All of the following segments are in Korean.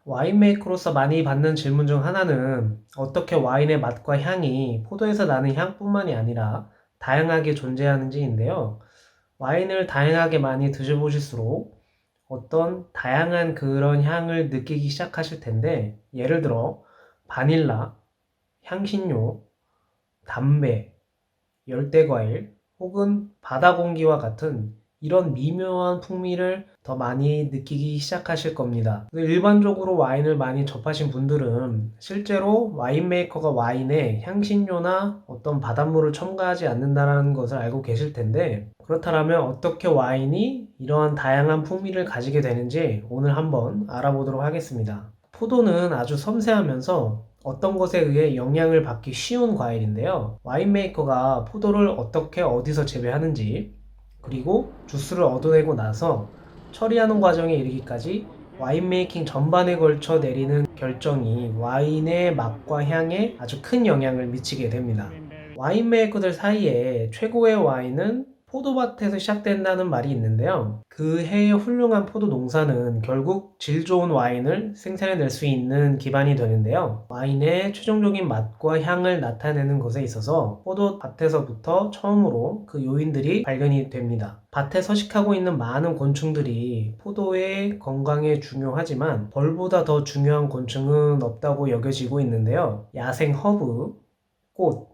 와인 메이커로서 많이 받는 질문 중 하나는 어떻게 와인의 맛과 향이 포도에서 나는 향뿐만이 아니라 다양하게 존재하는지인데요. 와인을 다양하게 많이 드셔보실수록 어떤 다양한 그런 향을 느끼기 시작하실 텐데, 예를 들어 바닐라, 향신료, 담배, 열대과일 혹은 바다 공기와 같은 이런 미묘한 풍미를 더 많이 느끼기 시작하실 겁니다. 일반적으로 와인을 많이 접하신 분들은 실제로 와인 메이커가 와인에 향신료나 어떤 바닷물을 첨가하지 않는다는 것을 알고 계실 텐데, 그렇다면 어떻게 와인이 이러한 다양한 풍미를 가지게 되는지 오늘 한번 알아보도록 하겠습니다. 포도는 아주 섬세하면서 어떤 것에 의해 영향을 받기 쉬운 과일인데요. 와인메이커가 포도를 어떻게 어디서 재배하는지, 그리고 주스를 얻어내고 나서 처리하는 과정에 이르기까지 와인메이킹 전반에 걸쳐 내리는 결정이 와인의 맛과 향에 아주 큰 영향을 미치게 됩니다. 와인메이커들 사이에 최고의 와인은 포도밭에서 시작된다는 말이 있는데요. 그 해의 훌륭한 포도 농사는 결국 질 좋은 와인을 생산해낼 수 있는 기반이 되는데요. 와인의 최종적인 맛과 향을 나타내는 것에 있어서 포도밭에서부터 처음으로 그 요인들이 발견이 됩니다. 밭에 서식하고 있는 많은 곤충들이 포도의 건강에 중요하지만 벌보다 더 중요한 곤충은 없다고 여겨지고 있는데요. 야생 허브, 꽃,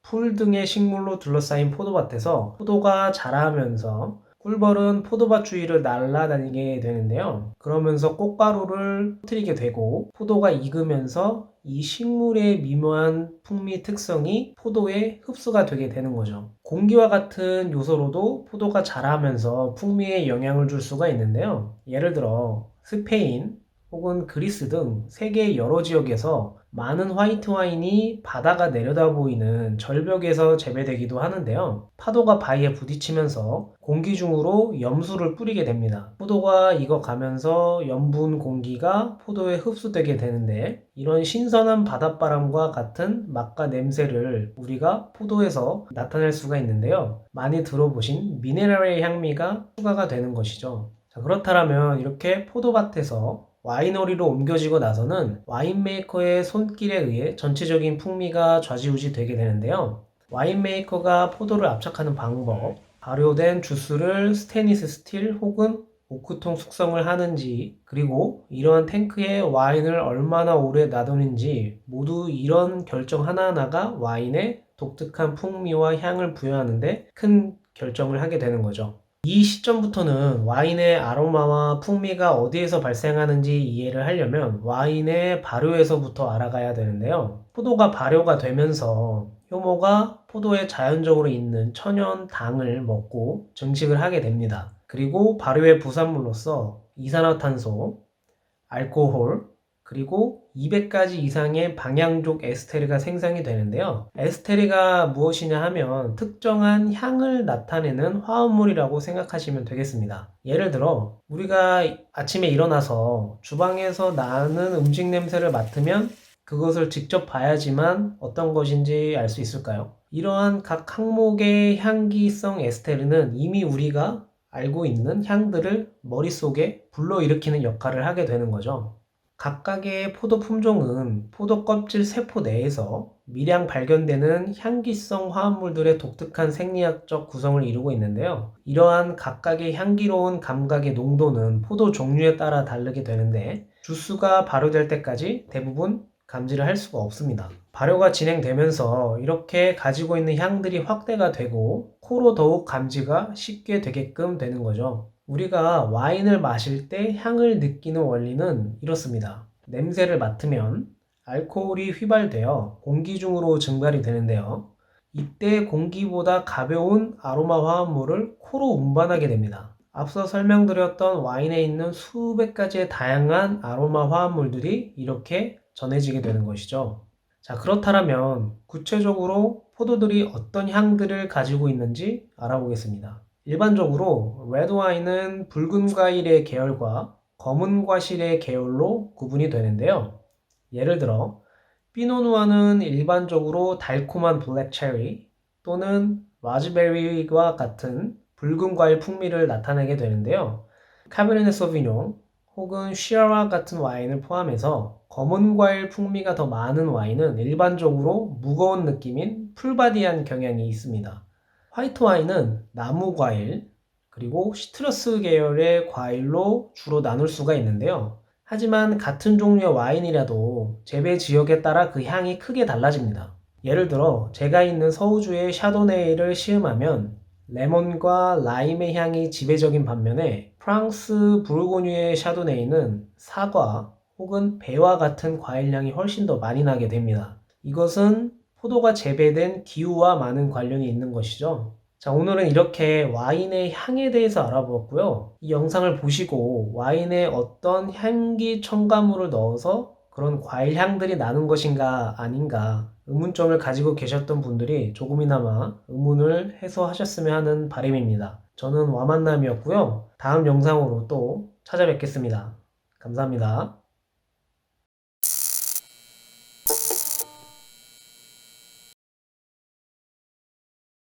풀 등의 식물로 둘러싸인 포도밭에서 포도가 자라면서 꿀벌은 포도밭 주위를 날아다니게 되는데요. 그러면서 꽃가루를 터뜨리게 되고 포도가 익으면서 이 식물의 미묘한 풍미 특성이 포도에 흡수가 되게 되는 거죠. 공기와 같은 요소로도 포도가 자라면서 풍미에 영향을 줄 수가 있는데요. 예를 들어 스페인 혹은 그리스 등 세계 여러 지역에서 많은 화이트 와인이 바다가 내려다 보이는 절벽에서 재배되기도 하는데요. 파도가 바위에 부딪히면서 공기 중으로 염수를 뿌리게 됩니다. 포도가 익어가면서 염분 공기가 포도에 흡수되게 되는데, 이런 신선한 바닷바람과 같은 맛과 냄새를 우리가 포도에서 나타낼 수가 있는데요. 많이 들어보신 미네랄의 향미가 추가가 되는 것이죠. 자, 그렇다면 이렇게 포도밭에서 와이너리로 옮겨지고 나서는 와인메이커의 손길에 의해 전체적인 풍미가 좌지우지 되게 되는데요. 와인메이커가 포도를 압착하는 방법, 발효된 주스를 스테인리스 스틸 혹은 오크통 숙성을 하는지, 그리고 이러한 탱크에 와인을 얼마나 오래 놔두는지, 모두 이런 결정 하나하나가 와인의 독특한 풍미와 향을 부여하는데 큰 결정을 하게 되는 거죠. 이 시점부터는 와인의 아로마와 풍미가 어디에서 발생하는지 이해를 하려면 와인의 발효에서부터 알아가야 되는데요. 포도가 발효가 되면서 효모가 포도에 자연적으로 있는 천연 당을 먹고 증식을 하게 됩니다. 그리고 발효의 부산물로서 이산화탄소, 알코올, 그리고 200가지 이상의 방향족 에스테르가 생성이 되는데요. 에스테르가 무엇이냐 하면 특정한 향을 나타내는 화합물이라고 생각하시면 되겠습니다. 예를 들어 우리가 아침에 일어나서 주방에서 나는 음식 냄새를 맡으면 그것을 직접 봐야지만 어떤 것인지 알 수 있을까요? 이러한 각 항목의 향기성 에스테르는 이미 우리가 알고 있는 향들을 머릿속에 불러일으키는 역할을 하게 되는 거죠. 각각의 포도 품종은 포도 껍질 세포 내에서 미량 발견되는 향기성 화합물들의 독특한 생리학적 구성을 이루고 있는데요. 이러한 각각의 향기로운 감각의 농도는 포도 종류에 따라 다르게 되는데 주스가 발효될 때까지 대부분 감지를 할 수가 없습니다. 발효가 진행되면서 이렇게 가지고 있는 향들이 확대가 되고 코로 더욱 감지가 쉽게 되게끔 되는 거죠. 우리가 와인을 마실 때 향을 느끼는 원리는 이렇습니다. 냄새를 맡으면 알코올이 휘발되어 공기 중으로 증발이 되는데요. 이때 공기보다 가벼운 아로마 화합물을 코로 운반하게 됩니다. 앞서 설명드렸던 와인에 있는 수백 가지의 다양한 아로마 화합물들이 이렇게 전해지게 되는 것이죠. 자, 그렇다면 구체적으로 포도들이 어떤 향들을 가지고 있는지 알아보겠습니다. 일반적으로 레드와인은 붉은 과일의 계열과 검은 과실의 계열로 구분이 되는데요. 예를 들어 피노누아는 일반적으로 달콤한 블랙체리 또는 라즈베리와 같은 붉은 과일 풍미를 나타내게 되는데요. 카베르네 소비뇽 혹은 시아라 같은 와인을 포함해서 검은 과일 풍미가 더 많은 와인은 일반적으로 무거운 느낌인 풀바디한 경향이 있습니다. 화이트 와인은 나무 과일 그리고 시트러스 계열의 과일로 주로 나눌 수가 있는데요. 하지만 같은 종류의 와인이라도 재배 지역에 따라 그 향이 크게 달라집니다. 예를 들어 제가 있는 서우주의 샤도네이를 시음하면 레몬과 라임의 향이 지배적인 반면에 프랑스 부르고뉴의 샤도네이는 사과 혹은 배와 같은 과일향이 훨씬 더 많이 나게 됩니다. 이것은 포도가 재배된 기후와 많은 관련이 있는 것이죠. 자, 오늘은 이렇게 와인의 향에 대해서 알아보았고요. 이 영상을 보시고 와인에 어떤 향기 첨가물을 넣어서 그런 과일 향들이 나는 것인가 아닌가 의문점을 가지고 계셨던 분들이 조금이나마 의문을 해소하셨으면 하는 바람입니다. 저는 와만남이었고요. 다음 영상으로 또 찾아뵙겠습니다. 감사합니다.